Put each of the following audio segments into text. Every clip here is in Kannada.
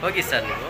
ಹೋಗಿ ಸರ್ ನೀವು.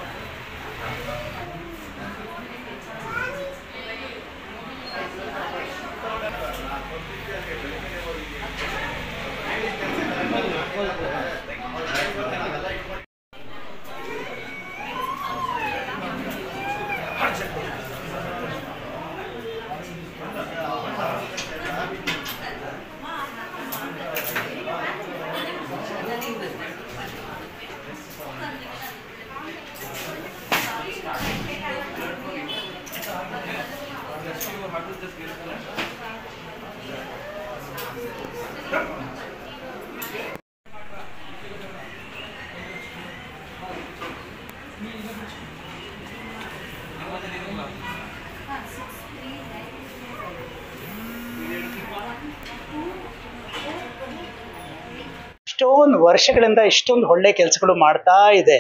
ಇಷ್ಟೊಂದು ವರ್ಷಗಳಿಂದ ಇಷ್ಟೊಂದು ಒಳ್ಳೆ ಕೆಲಸಗಳು ಮಾಡ್ತಾ ಇದೆ.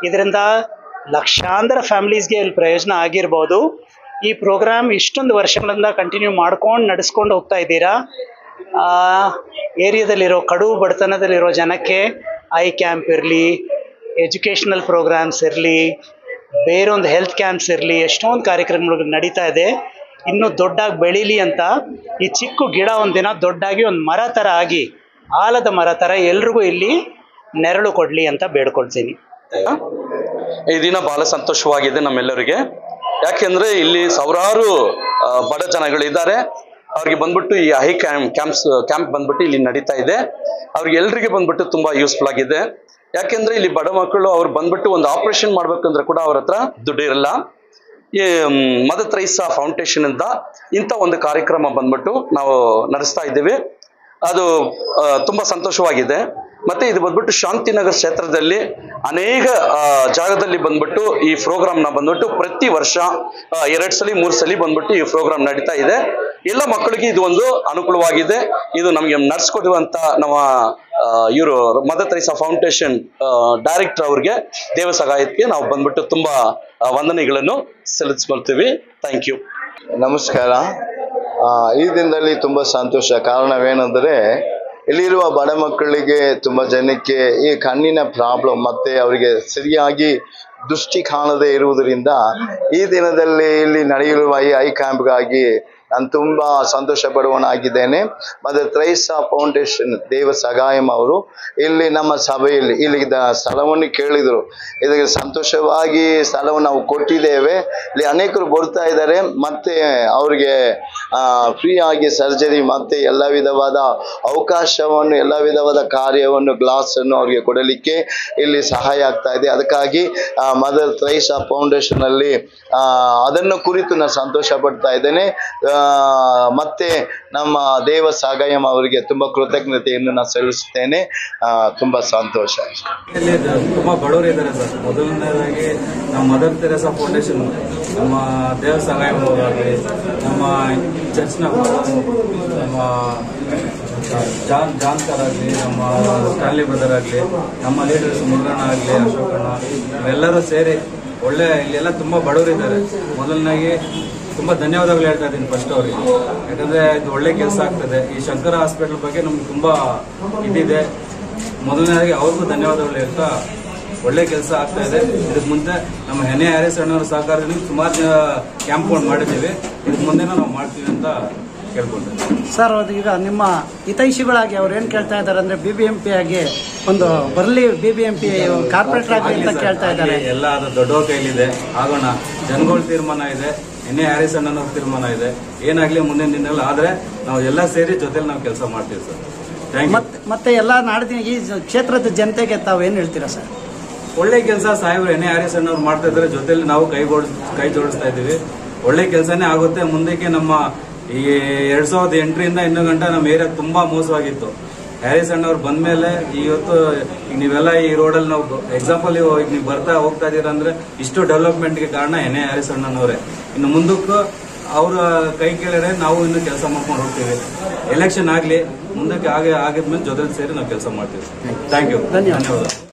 ಇದರಿಂದ ಲಕ್ಷಾಂತರ ಫ್ಯಾಮಿಲೀಸ್ಗೆ ಇಲ್ಲಿ ಪ್ರಯೋಜನ ಆಗಿರ್ಬೋದು. ಈ ಪ್ರೋಗ್ರಾಮ್ ಇಷ್ಟೊಂದು ವರ್ಷಗಳಿಂದ ಕಂಟಿನ್ಯೂ ಮಾಡ್ಕೊಂಡು ನಡೆಸ್ಕೊಂಡು ಹೋಗ್ತಾ ಇದ್ದೀರಾ. ಏರಿಯಾದಲ್ಲಿರೋ ಕಡು ಬಡತನದಲ್ಲಿರೋ ಜನಕ್ಕೆ ಐ ಕ್ಯಾಂಪ್ ಇರಲಿ, ಎಜುಕೇಷ್ನಲ್ ಪ್ರೋಗ್ರಾಮ್ಸ್ ಇರಲಿ, ಬೇರೊಂದು ಹೆಲ್ತ್ ಕ್ಯಾಂಪ್ಸ್ ಇರಲಿ, ಎಷ್ಟೊಂದು ಕಾರ್ಯಕ್ರಮಗಳು ನಡೀತಾ ಇದೆ. ಇನ್ನೂ ದೊಡ್ಡಾಗಿ ಬೆಳೀಲಿ ಅಂತ ಈ ಚಿಕ್ಕ ಗಿಡ ಒಂದಿನ ದೊಡ್ಡಾಗಿ ಒಂದು ಮರ ಥರ ಆಗಿ, ಆಲದ ಮರ ಥರ ಎಲ್ರಿಗೂ ಇಲ್ಲಿ ನೆರಳು ಕೊಡಲಿ ಅಂತ ಬೇಡ್ಕೊಳ್ತೀನಿ. ಈ ದಿನ ಬಹಳ ಸಂತೋಷವಾಗಿದೆ ನಮ್ಮೆಲ್ಲರಿಗೆ. ಯಾಕೆಂದ್ರೆ ಇಲ್ಲಿ ಸಾವಿರಾರು ಬಡ ಜನಗಳಿದ್ದಾರೆ. ಅವ್ರಿಗೆ ಬಂದ್ಬಿಟ್ಟು ಈ ಐ ಕ್ಯಾಂಪ್ ಬಂದ್ಬಿಟ್ಟು ಇಲ್ಲಿ ನಡೀತಾ ಇದೆ. ಅವ್ರಿಗೆ ಎಲ್ರಿಗೆ ಬಂದ್ಬಿಟ್ಟು ತುಂಬಾ ಯೂಸ್ಫುಲ್ ಆಗಿದೆ. ಯಾಕೆಂದ್ರೆ ಇಲ್ಲಿ ಬಡ ಮಕ್ಕಳು ಅವ್ರು ಬಂದ್ಬಿಟ್ಟು ಒಂದು ಆಪರೇಷನ್ ಮಾಡ್ಬೇಕಂದ್ರೆ ಕೂಡ ಅವ್ರ ಹತ್ರ ದುಡ್ಡು ಇರಲ್ಲ. ಈ ಮದರ್ ತೆರೇಸಾ ಫೌಂಡೇಶನ್ ಇಂದ ಇಂಥ ಒಂದು ಕಾರ್ಯಕ್ರಮ ಬಂದ್ಬಿಟ್ಟು ನಾವು ನಡೆಸ್ತಾ ಇದ್ದೀವಿ. ಅದು ತುಂಬಾ ಸಂತೋಷವಾಗಿದೆ. ಮತ್ತೆ ಇದು ಬಂದ್ಬಿಟ್ಟು ಶಾಂತಿನಗರ್ ಕ್ಷೇತ್ರದಲ್ಲಿ ಅನೇಕ ಜಾಗದಲ್ಲಿ ಬಂದ್ಬಿಟ್ಟು ಈ ಪ್ರೋಗ್ರಾಮ್ನ ಬಂದ್ಬಿಟ್ಟು ಪ್ರತಿ ವರ್ಷ 2 ಸಲ 3 ಸಲ ಬಂದ್ಬಿಟ್ಟು ಈ ಪ್ರೋಗ್ರಾಮ್ ನಡೀತಾ ಇದೆ. ಎಲ್ಲ ಮಕ್ಕಳಿಗೆ ಇದು ಒಂದು ಅನುಕೂಲವಾಗಿದೆ. ಇದು ನಮಗೆ ನಡೆಸ್ಕೊಡುವಂತ ನಮ್ಮ ಇವರು ಮದರ್ ತೆರೇಸಾ ಫೌಂಡೇಶನ್ ಡೈರೆಕ್ಟರ್ ಅವ್ರಿಗೆ, ದೇವ ಸಹಾಯಕ್ಕೆ ನಾವು ಬಂದ್ಬಿಟ್ಟು ತುಂಬಾ ವಂದನೆಗಳನ್ನು ಸಲ್ಲಿಸ್ಕೊಳ್ತೀವಿ. Thank you. ನಮಸ್ಕಾರ. ಈ ದಿನದಲ್ಲಿ ತುಂಬ ಸಂತೋಷ. ಕಾರಣವೇನೆಂದರೆ ಇಲ್ಲಿರುವ ಬಡ ಮಕ್ಕಳಿಗೆ ತುಂಬ ಜನಕ್ಕೆ ಈ ಕಣ್ಣಿನ ಪ್ರಾಬ್ಲಮ್ ಮತ್ತು ಅವರಿಗೆ ಸರಿಯಾಗಿ ದೃಷ್ಟಿ ಕಾಣದೇ ಇರುವುದರಿಂದ ಈ ದಿನದಲ್ಲಿ ಇಲ್ಲಿ ನಡೆಯಲಿರುವ ಈ ಐ ಕ್ಯಾಂಪ್ಗಾಗಿ ನಾನು ತುಂಬ ಸಂತೋಷ ಪಡುವನಾಗಿದ್ದೇನೆ. ಮದರ್ ತೆರೇಸಾ ಫೌಂಡೇಶನ್ ದೇವ ಸಗಾಯಂ ಅವರು ಇಲ್ಲಿ ನಮ್ಮ ಸಭೆಯಲ್ಲಿ ಇಲ್ಲಿದ್ದ ಸ್ಥಳವನ್ನು ಕೇಳಿದರು. ಇದಕ್ಕೆ ಸಂತೋಷವಾಗಿ ಸ್ಥಳವನ್ನು ನಾವು ಕೊಟ್ಟಿದ್ದೇವೆ. ಇಲ್ಲಿ ಅನೇಕರು ಬರ್ತಾ ಇದ್ದಾರೆ. ಮತ್ತೆ ಅವರಿಗೆ ಫ್ರೀ ಆಗಿ ಸರ್ಜರಿ ಮತ್ತು ಎಲ್ಲ ವಿಧವಾದ ಅವಕಾಶವನ್ನು, ಎಲ್ಲ ವಿಧವಾದ ಕಾರ್ಯವನ್ನು, ಗ್ಲಾಸನ್ನು ಅವರಿಗೆ ಕೊಡಲಿಕ್ಕೆ ಇಲ್ಲಿ ಸಹಾಯ ಆಗ್ತಾ ಇದೆ. ಅದಕ್ಕಾಗಿ ಮದರ್ ತೆರೇಸಾ ಫೌಂಡೇಶನ್ ಅಲ್ಲಿ ಅದನ್ನು ಕುರಿತು ನಾನು ಸಂತೋಷ ಪಡ್ತಾ ಇದ್ದೇನೆ. ಮತ್ತೆ ನಮ್ಮ ದೇವ ಸಗಾಯಂ ಅವರಿಗೆ ತುಂಬಾ ಕೃತಜ್ಞತೆಯನ್ನು ನಾನು ಸಲ್ಲಿಸುತ್ತೇನೆ. ತುಂಬಾ ಸಂತೋಷ. ತುಂಬಾ ಬಡವರು ಇದ್ದಾರೆ ಸರ್. ಮೊದಲನೇದಾಗಿ ನಮ್ಮ ಮದರ್ ತೆರೇಸಾ ಫೌಂಡೇಶನ್, ನಮ್ಮ ದೇವ ಸಗಾಯಂ ಅವರಾಗಲಿ, ನಮ್ಮ ಚರ್ಚ್ನ ನಮ್ಮ ಜಾನ್ ಸರ್ ಆಗಲಿ, ನಮ್ಮ ಸ್ಟಾನ್ಲಿ ಬ್ರದರ್ ಆಗಲಿ, ನಮ್ಮ ಲೀಡರ್ಸ್ ಮುರುಗಣ್ಣ ಆಗಲಿ, ಅಶೋಕಣ್ಣ, ಇವೆಲ್ಲರೂ ಸೇರಿ ಒಳ್ಳೆ ಇಲ್ಲೆಲ್ಲ ತುಂಬ ಬಡವರಿದ್ದಾರೆ. ಮೊದಲನಾಗಿ ತುಂಬ ಧನ್ಯವಾದಗಳು ಹೇಳ್ತಾ ಇದ್ದೀನಿ ಫಸ್ಟ್ ಅವರಿಗೆ. ಯಾಕಂದರೆ ಇದು ಒಳ್ಳೆ ಕೆಲಸ ಆಗ್ತದೆ. ಈ ಶಂಕರ ಹಾಸ್ಪಿಟಲ್ ಬಗ್ಗೆ ನಮ್ಗೆ ತುಂಬ ಇದಿದೆ. ಮೊದಲನೇದಾಗಿ ಅವ್ರಿಗೂ ಧನ್ಯವಾದಗಳು ಹೇಳ್ತಾ ಒಳ್ಳೆ ಕೆಲಸ ಆಗ್ತಾ ಇದೆ. ಇದಕ್ಕೆ ಮುಂದೆ ನಮ್ಮ ಎನ್ ಎ ಹ್ಯಾರಿಸ್ ಅಣ್ಣವರ ಸಹಕಾರದಲ್ಲಿ ಸುಮಾರು ಕ್ಯಾಂಪ್ಗಳು ಮಾಡಿದ್ದೀವಿ. ಇದಕ್ಕೆ ಮುಂದೆ ನಾವು ಮಾಡ್ತೀವಿ ಅಂತ ಕೇಳ್ಕೊಳ್ತೇವೆ ಸರ್. ಈಗ ನಿಮ್ಮ ಹಿತೈಷಿಗಳಾಗಿ ಅವ್ರು ಏನು ಕೇಳ್ತಾ ಇದ್ದಾರೆ ಅಂದರೆ BBMP ಆಗಿ ಒಂದು ಬರಲಿ, BBMP ಕಾರ್ಪೊರೇಟರ್ ಆಗಿ ಅಂತ ಕೇಳ್ತಾ ಇದ್ದಾರೆ. ಎಲ್ಲ ಅದು ದೊಡ್ಡವ್ರ ಕೈಲಿದೆ, ಆಗೋಣ. ಜನಗಳ ತೀರ್ಮಾನ ಇದೆ, ಎನ್ ಎ ಹ್ಯಾರಿಸ್ ಅಣ್ಣನವ್ರ ತೀರ್ಮಾನ ಇದೆ. ಏನಾಗ್ಲಿ ಮುಂದಿನ ದಿನದಲ್ಲಿ ಆದ್ರೆ ನಾವು ಎಲ್ಲ ಸೇರಿ ಜೊತೆಲಿ ನಾವು ಕೆಲಸ ಮಾಡ್ತೀವಿ ಸರ್. Thank you. ಮತ್ತೆ ಎಲ್ಲ ನಾಡಿನ ಈ ಕ್ಷೇತ್ರದ ಜನತೆಗೆ ತಾವು ಏನು ಹೇಳ್ತೀರಾ ಸರ್? ಒಳ್ಳೆ ಕೆಲಸ ಸಾಹೇಬ್ರು ಎನ್ ಎ ಹ್ಯಾರಿಸ್ ಅಣ್ಣವ್ರು ಮಾಡ್ತಾ ಇದ್ದಾರೆ. ಜೊತೆಲಿ ನಾವು ಕೈ ಜೋಡಿಸ್ತಾ ಇದ್ದೀವಿ. ಒಳ್ಳೆ ಕೆಲಸನೇ ಆಗುತ್ತೆ. ಮುಂದಕ್ಕೆ ನಮ್ಮ ಈ 2008ರಿಂದ ಇನ್ನೂ ಗಂಟ ನಮ್ಮ ಏರಿಯಾ ತುಂಬಾ ಮೋಸವಾಗಿತ್ತು. ಹ್ಯಾರಿಸ್ ಅಣ್ಣವ್ರು ಬಂದ್ಮೇಲೆ ಇವತ್ತು ಈಗ ನೀವೆಲ್ಲ ಈ ರೋಡಲ್ಲಿ ನಾವು ಎಕ್ಸಾಂಪಲ್ ಈಗ ನೀವು ಬರ್ತಾ ಹೋಗ್ತಾ ಇದೀರ ಅಂದ್ರೆ ಇಷ್ಟು ಡೆವಲಪ್ಮೆಂಟ್ಗೆ ಕಾರಣ ಎನ್ ಎ ಹ್ಯಾರಿಸ್ ಅಣ್ಣನವರೇ. ಇನ್ನು ಮುಂದಕ್ಕೂ ಅವರ ಕೈ ಕೆಳಗಡೆ ನಾವು ಇನ್ನು ಕೆಲಸ ಮಾಡ್ಕೊಂಡು ಹೋಗ್ತೀವಿ. ಎಲೆಕ್ಷನ್ ಆಗಲಿ ಮುಂದಕ್ಕೆ ಆಗಿದ್ಮೇಲೆ ಜೊತೆ ಸೇರಿ ನಾವು ಕೆಲಸ ಮಾಡ್ತೀವಿ. Thank you. ಧನ್ಯವಾದ.